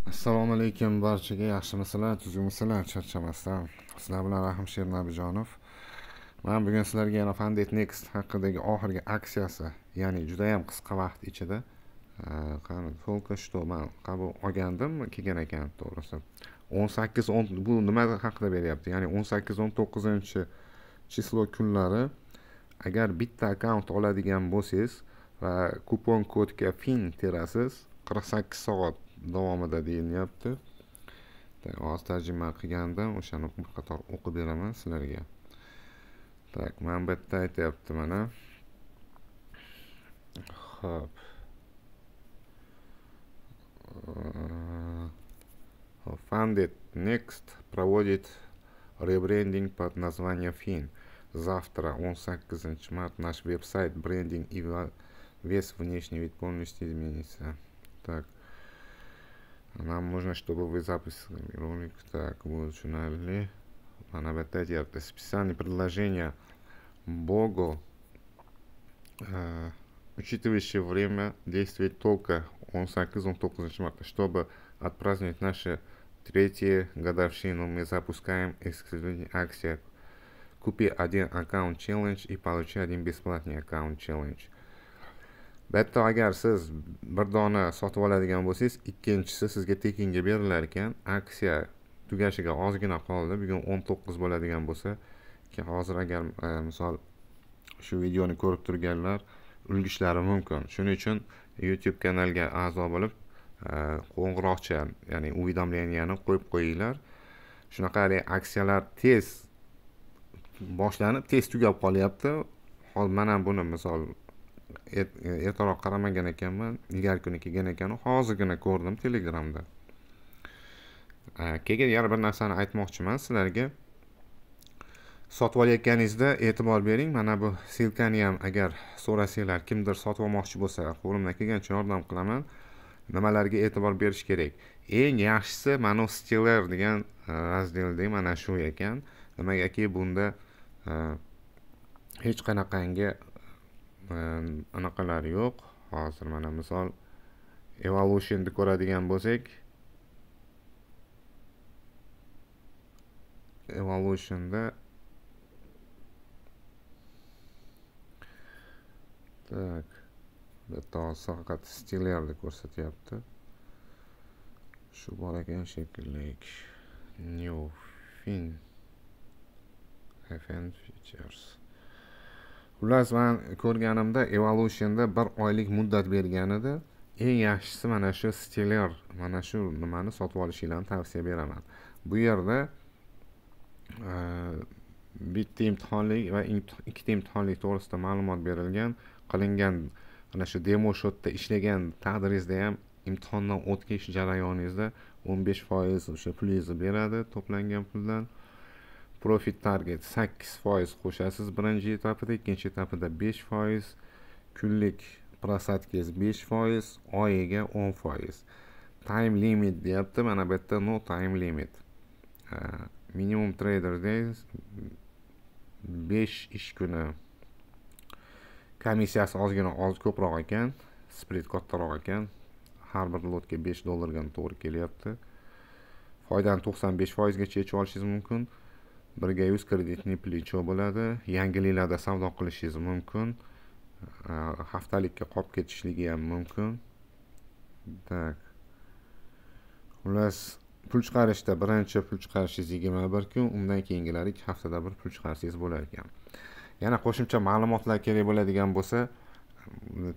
Assalomu alaykum barchaga, yaxshimisizlar, tuzukmisizlar, charchamasdan. Sizlar bilan Rahim Shernabijonov. Men bugun sizlarga yana Funded Next haqidagi oxirgi aksiyasi, ya'ni juda ham qisqa vaqt ichida qani только что men qabul olgandim, kelgan ekan to'g'risi. 18-10 bu nima haqida beryapti? Ya'ni 18-19 kunlari agar bitta akkaunt oladigan bo'lsangiz va kupon kodga fin terasiz 48 soat davomida deyilyapti. Hozir tarjima qilgandim, o'shani bir qator o'qib beraman sizlarga. Tak, men bu yerda aytyapti mana. Xo'p. Funded Next проводит ребрендинг под названием FIN. Завтра, 18 марта, наш веб-сайт, брендинг и весь внешний вид полностью изменится. Так. Нам нужно, чтобы вы записали ролик. Так, вот начинали. Она опять это специальное предложение Богу, учитывающее время действия только 18-19 марта. Чтобы отпраздновать нашу третью годовщину, мы запускаем эксклюзивную акцию «Купи один аккаунт челлендж и получи один бесплатный аккаунт челлендж». Bitta agar siz bir dona sotib oladigan bo'lsangiz, ikkinchisi sizga tekinga berilar ekan. Aksiya tugashiga ozgina qoldi. Bugun 19 bo'ladigan bo'lsa, hozir agar misol shu videoni ko'rib turganlar ulgushlari mumkin. Shuning uchun YouTube kanaliga a'zo bo'lib, qo'ng'iroqcha, ya'ni уведомленияni qo'yib qo'yinglar. Shunaqa aksiyalar tez boshlanib, tez tugab qolyapti. Hozir men ham buni misol ertaroq qaramagan ekanman, ilgari kuni kelgan ekan, hozirgina ko'rdim Telegramda. Keyin yana bir narsani aytmoqchiman sizlarga. Sotib olayotganingizda e'tibor bering. Mana bu silkani ham agar so'rasanglar, kimdir sotib olmoqchi bo'lsa, qo'limdan kelgancha yordam qilaman. Nimalarga e'tibor berish kerak? Eng yaxshisi mana Stealer degan razdelda mana shu ekan. Nimagaki bunda hech qanaqangi anaqalar yo'q. Hozir mana misol Evolution'ni ko'radigan bo'lsak, Evolution'da tak, bitta faqat Stealerni ko'rsatyapti. Shu bor ekan shekilli. New Fin FN Features. Xullas, men ko'rganimda Evolution'da 1 oylik muddat bergan edi. Eng yaxshisi mana shu Stealer, mana shu nimani sotib olishinglarni tavsiya beraman. Bu yerda bitta imtihonlik va ikkita imtihonlik to'g'risida ma'lumot berilgan, qilingan mana shu demo shotda ishlagan taqdiringizda ham imtihondan o'tkazish jarayoningizda 15% o'sha pulingizni beradi to'plangan puldan. Profit target 8% qo'shasiz birinchi etapida, ikkinchi etapida 5%, kunlik prasatkangiz 5%, oyiga 10%. Time limit deyapti, mana bu yerda no time limit. Minimum trader days 5 ish kuni. Komissiyasi ozgina ko'proq ekan, split kattaroq ekan. Har bir lotga $5 ga to'g'ri kelyapti. Foydani 95% gacha yechib olishingiz mumkin. 100 kreditni плечо bo'ladi. Yangiliklarda savdo qilishingiz mumkin. Haftalikka qolib ketishligi ham mumkin. Tak. Xullas, pul chiqarishda birinchi pul chiqarishingiz 21 kun, undan keyingilari 2 haftada bir pul chiqarishingiz bo'lar ekan. Yana qo'shimcha ma'lumotlar kerak bo'ladigan bo'lsa,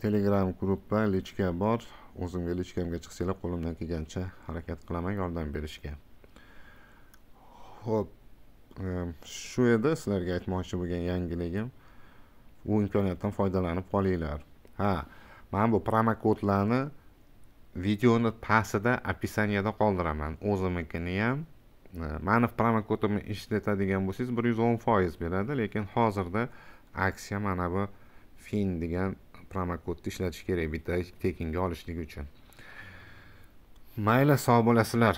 Telegram gruppa, lichka bor. O'zimga lichkamga chiqsanglar, qo'limdan kelgancha harakat qilaman yordam berishga. Xo'p, shu edi sizlarga aytmoqchi bo'lgan yangiligim. Bu imkoniyatdan foydalanib qolinglar. Men bu promokodlarni videoni pastida opisaniyada qoldiraman. O'zimnikini ham. Mani promokodimni ishlatadigan bo'lsangiz 110% beradi, lekin hozirda aksiya mana bu FIN degan promokodni ishlatish kerak bitta tekinga olishlik uchun. Mayli, sog' bo'lasizlar.